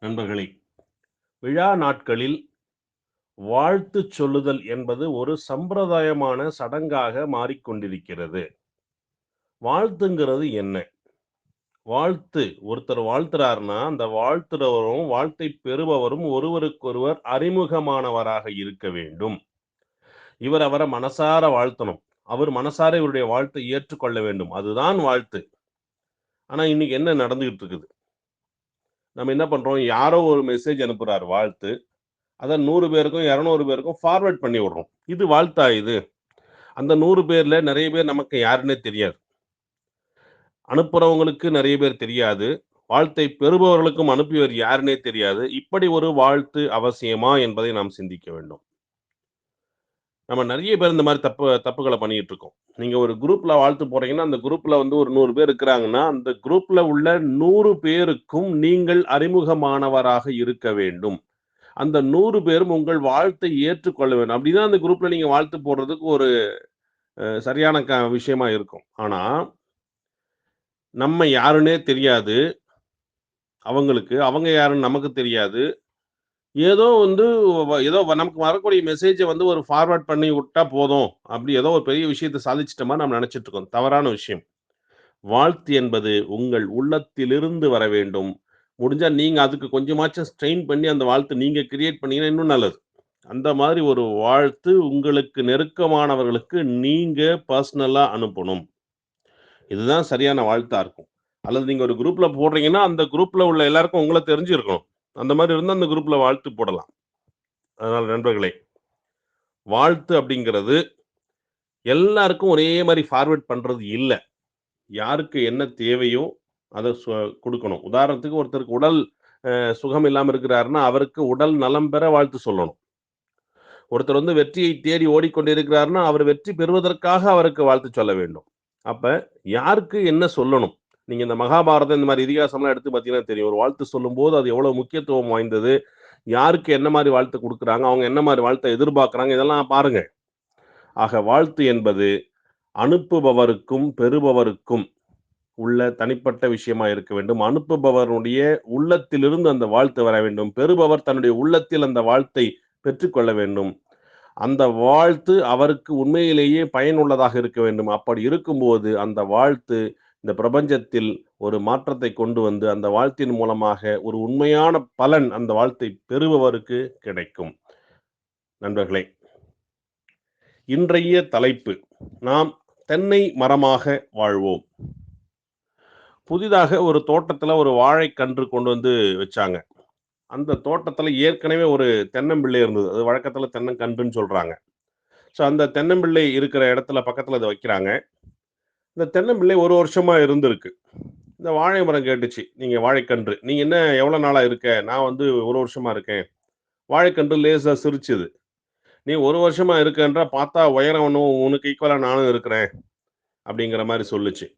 நண்பர்களே, விழா நாட்களில் வாழ்த்துச் சொல்லுதல் என்பது ஒரு சம்பிரதாயமான சடங்காக மாறிக்கொண்டிருக்கிறது. வாழ்த்துங்கிறது என்ன? வாழ்த்து ஒருத்தர் வாழ்த்துறார்ன்னா, அந்த வாழ்த்துறவரும், வாழ்த்தை பெறுபவரும் ஒருவருக்கொருவர் அறிமுகமானவராக இருக்க வேண்டும். இவர் அவர மனசார வாழ்த்தணும். அவர் மனசார இவருடைய வாழ்த்தை ஏற்றுக்கொள்ள வேண்டும். அதுதான் வாழ்த்து. ஆனா, இன்னைக்கு என்ன நடந்துகிட்டு இருக்குது? நம்ம என்ன பண்றோம்? யாரோ ஒரு மெசேஜ் அனுப்புறார் வாழ்த்து. அத 100 பேருக்கும், 200 பேருக்கும் ஃபார்வர்ட் பண்ணி விடுறோம். இது வாழ்த்தா இது? அந்த 100 பேர்ல நெறைய பேர் நமக்கு யாருன்னே தெரியாது. அனுப்புறவங்களுக்கு நெறைய பேர் தெரியாது. வாழ்த்தை பெறுபவர்களுக்கும் அனுப்பியவர் யாருன்னே தெரியாது. இப்படி ஒரு வாழ்த்து அவசியமா என்பதை நாம் சிந்திக்க வேண்டும். நம்ம நெறைய பேர் இந்த மாரி தப்புகள பண்ணிட்டு இருக்கோம். நீங்க ஒரு குரூப்ல வாழ்த்து போடுறீங்கன்னா, அந்த குரூப்ல வந்து ஒரு 100 பேர் இருக்கிறாங்கன்னா, அந்த குரூப்ல உள்ள 100 பேருக்கும் நீங்கள் அறிமுகமானவராக இருக்க வேண்டும். அந்த 100 பேரும் உங்கள் வாழ்த்தை ஏற்றுக்கொள்ள வேண்டும். அப்படிதான் அந்த குரூப்ல நீங்க வாழ்த்து போடுறதுக்கு ஒரு சரியான விஷயமா இருக்கும். ஆனா, நம்ம யாருன்னே தெரியாது அவங்களுக்கு. அவங்க யாருன்னு நமக்கு தெரியாது. ஏதோ வந்து ஏதோ நமக்கு வரக்கூடிய மெசேஜ வந்து ஒரு ஃபார்வர்ட் பண்ணி விட்டா போதும். அப்படி ஏதோ ஒரு பெரிய விஷயத்த சாதிச்சுட்ட மாரி நம்ம நெனச்சுட்டு இருக்கோம். தவறான விஷயம். வாழ்த்து என்பது உங்கள் உள்ளத்திலிருந்து வர வேண்டும். முடிஞ்சா நீங்க அதுக்கு கொஞ்சமாச்சும் ஸ்ட்ரெயின் பண்ணி அந்த வாழ்த்த நீங்க கிரியேட் பண்ணீங்கன்னா இன்னும் நல்லது. அந்த மாதிரி ஒரு வாழ்த்து உங்களுக்கு நெருக்கமானவர்களுக்கு நீங்க பர்சனலா அனுப்பணும். இதுதான் சரியான வாழ்த்தா இருக்கும். அல்லது நீங்க ஒரு குரூப்ல போடுறீங்கன்னா, அந்த குரூப்ல உள்ள எல்லாருக்கும் உங்கள தெரிஞ்சிருக்கணும். அந்த மாரி இருந்தா அந்த குரூப்ல வாழ்த்து போடலாம். அதனால நண்பர்களே, வாழ்த்து அப்படிங்கிறது எல்லாருக்கும் ஒரே மாரி ஃபார்வர்ட் பண்றது இல்ல. யாருக்கு என்ன தேவையோ அத குடுக்கணும். உதாரணத்துக்கு ஒருத்தருக்கு உடல் சுகம் இல்லாம இருக்கிறாருன்னா, அவருக்கு உடல் நலம் பெற வாழ்த்து சொல்லணும். ஒருத்தர் வந்து வெற்றியை தேடி ஓடிக்கொண்டிருக்கிறார்ன்னா, அவர் வெற்றி பெறுவதற்காக அவருக்கு வாழ்த்து சொல்ல வேண்டும். அப்ப யாருக்கு என்ன சொல்லணும்? நீங்க இந்த மகாபாரதம் இந்த மாரி இதிகாசம்லாம் எடுத்து பார்த்தீங்கன்னா தெரியும். ஒரு வாழ்த்து சொல்லும்போது அது எவ்வளவு முக்கியத்துவம் வாய்ந்தது. யாருக்கு என்ன மாரி வாழ்த்து குடுக்குறாங்க, அவங்க என்ன மாரி வாழ்த்த எதிர்பார்க்குறாங்க, இதெல்லாம் பாருங்க. ஆக வாழ்த்து என்பது அனுப்புபவருக்கும், பெறுபவருக்கும் உள்ள தனிப்பட்ட விஷயமா இருக்க வேண்டும். அனுப்புபவருடைய உள்ளத்திலிருந்து அந்த வாழ்த்து வர வேண்டும். பெறுபவர் தன்னுடைய உள்ளத்தில் அந்த வாழ்த்தை பெற்றுக்கொள்ள வேண்டும். அந்த வாழ்த்து அவருக்கு உண்மையிலேயே பயனுள்ளதாக இருக்க வேண்டும். அப்படி இருக்கும்போது, அந்த வாழ்த்து இந்த பிரபஞ்சத்தில் ஒரு மாற்றத்தை கொண்டு வந்து, அந்த வாழ்த்தின் மூலமாக ஒரு உண்மையான பலன் அந்த வாழ்த்தை பெறுபவருக்கு கிடைக்கும். நண்பர்களே, இன்றைய தலைப்பு நாம் தென்னை மரமாக வாழ்வோம். புதிதாக ஒரு தோட்டத்துல ஒரு வாழைக்கன்று கொண்டு வந்து வச்சாங்க. அந்த தோட்டத்துல ஏற்கனவே ஒரு தென்னம்பிள்ளை இருந்தது. அது வழக்கத்துல தென்னங்கன்றுன்னு சொல்றாங்க. அந்த தென்னம்பிள்ளை இருக்கிற இடத்துல பக்கத்துல அத வைக்கிறாங்க. இந்த தென்னம்பிள்ளை 1 வருஷமா இருந்திருக்கு. இந்த வாழை மரம் கேட்டுச்சு. நீங்க வாழைக்கன்று. "நீங்க என்ன எவ்வளோ நாளா இருக்க?" "நான் வந்து 1 வருஷமா இருக்கேன்." வாழைக்கன்று லேசா சிரிச்சுது. "நீ 1 வருஷமா இருக்கன்றா, பார்த்தா உயரம் ஒண்ணும் உனக்கு ஈக்குவலா நானும் இருக்கிறேன்." அப்படிங்கிற மாரி சொல்லுச்சு.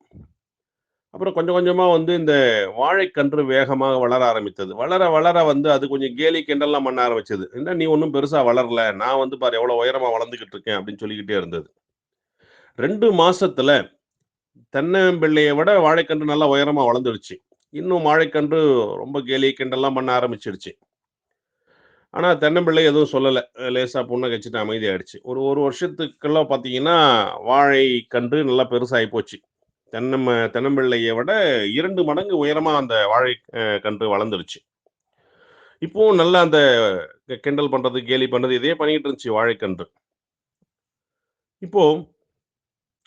அப்புறம் கொஞ்சம் கொஞ்சமா வந்து இந்த வாழைக்கன்று வேகமாக வளர ஆரம்பித்தது. வளர வளர வந்து அது கொஞ்சம் கேலி கிண்டல்லாம் பண்ண ஆரம்பிச்சது. "என்ன நீ ஒண்ணும் பெருசா வளரல. நான் வந்து பாரு எவ்வளோ உயரமா வளர்ந்துகிட்டு இருக்கேன்." அப்படின்னு சொல்லிக்கிட்டே இருந்தது. 2 மாசத்துல தென்னம்பிள்ளைய விட வாழைக்கன்று நல்லா உயரமா வளர்ந்துடுச்சு. இன்னும் வாழைக்கன்று ரொம்ப கேலி, கிண்டல்லாம் பண்ண ஆரம்பிச்சுடுச்சு. ஆனா தென்னம்பிள்ளை எதுவும் சொல்லல. லேசா புன்னகைச்சுட்டு அமைதியாயிடுச்சு. ஒரு 1 வருஷத்துக்குள்ள பார்த்தீங்கன்னா, வாழைக்கன்று நல்லா பெருசாகி போச்சு. தென்னம்பிள்ளைய விட 2 மடங்கு உயரமா அந்த வாழை கன்று வளர்ந்துருச்சு. இப்பவும் நல்லா அந்த கிண்டல் பண்றது, கேலி பண்றது இதே பண்ணிக்கிட்டு இருந்துச்சு வாழைக்கன்று. இப்போ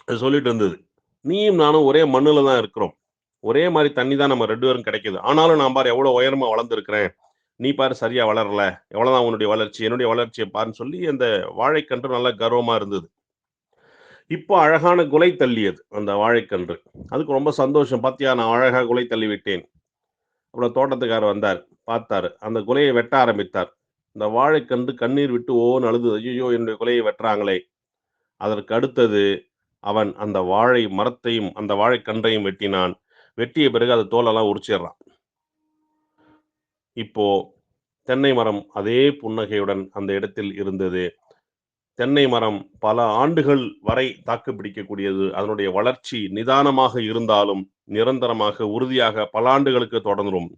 அது சொல்லிட்டு இருந்தது. "நீயும் நானும் ஒரே மண்ணுல தான் இருக்கிறோம். ஒரே மாரி தண்ணி தான் நம்ம 2 பேரும் கிடைக்குது. ஆனாலும் நான் பாரு எவ்வளோ உயரமா வளர்ந்திருக்கிறேன். நீ பாரு சரியா வளரல. எவ்வளோதான் உன்னுடைய வளர்ச்சி, என்னுடைய வளர்ச்சிய பாருன்னு" சொல்லி அந்த வாழைக்கன்று நல்லா கர்வமா இருந்தது. இப்போ அழகான குலை தள்ளியது அந்த வாழைக்கன்று. அதுக்கு ரொம்ப சந்தோஷம். "பாத்தியா நான் அழகா குலை தள்ளி விட்டேன்." அப்புறம் தோட்டத்துக்காரர் வந்தார். பார்த்தாரு. அந்த குலைய வெட்ட ஆரம்பித்தார். இந்த வாழைக்கன்று கண்ணீர் விட்டு ஓன்னு அழுதது. "ஐய்யய்யோ! என்னுடைய குலைய வெட்டுறாங்களே!" அதற்கு அடுத்தது அவன் அந்த வாழை மரத்தையும், அந்த வாழைக்கன்றையும் வெட்டினான். வெட்டிய பிறகு அது தோலெல்லாம் உரிச்சிடுறான். இப்போ தென்னை மரம் அதே புன்னகையுடன் அந்த இடத்தில் இருந்தது. தென்னை மரம் பல ஆண்டுகள் வரை தாக்கு பிடிக்கக்கூடியது. அதனுடைய வளர்ச்சி நிதானமாக இருந்தாலும், நிரந்தரமாக, உறுதியாக பல ஆண்டுகளுக்கு தொடரும்.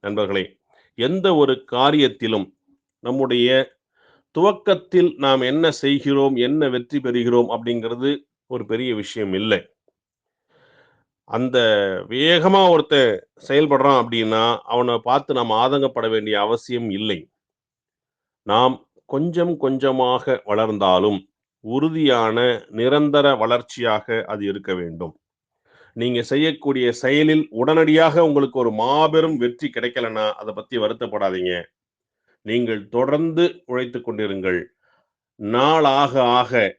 நண்பர்களே, எந்த ஒரு காரியத்திலும் நம்முடைய துவக்கத்தில் நாம் என்ன செய்கிறோம், என்ன வெற்றி பெறுகிறோம் அப்படிங்கிறது ஒரு பெரிய விஷயம் இல்லை. அந்த வேகமா ஒருத்தன் செயல்படுறான் அப்படின்னா, அவன பார்த்து நாம் ஆதங்கப்பட வேண்டிய அவசியம் இல்லை. நாம் கொஞ்சம் கொஞ்சமாக வளர்ந்தாலும், உறுதியான நிரந்தர வளர்ச்சியாக அது இருக்க வேண்டும். நீங்க செய்யக்கூடிய செயலில் உடனடியாக உங்களுக்கு ஒரு மாபெரும் வெற்றி கிடைக்கலன்னா, அத பத்தி வருத்தப்படாதீங்க. நீங்கள் தொடர்ந்து உழைத்துக் கொண்டிருங்கள். நாள் ஆக ஆக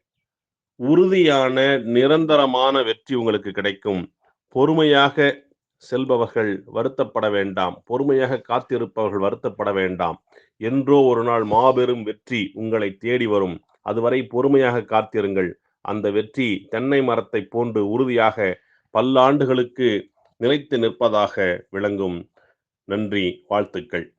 உறுதியான, நிரந்தரமான வெற்றி உங்களுக்கு கிடைக்கும். பொறுமையாக செல்பவர்கள் வருத்தப்பட வேண்டாம். பொறுமையாக காத்திருப்பவர்கள் வருத்தப்பட வேண்டாம். என்றோ ஒரு நாள் மாபெரும் வெற்றி உங்களை தேடி வரும். அதுவரை பொறுமையாக காத்திருங்கள். அந்த வெற்றி தென்னை மரத்தைப் போன்று உறுதியாக பல்லாண்டுகளுக்கு நிலைத்து நிற்பதாக விளங்கும். நன்றி, வாழ்த்துக்கள்.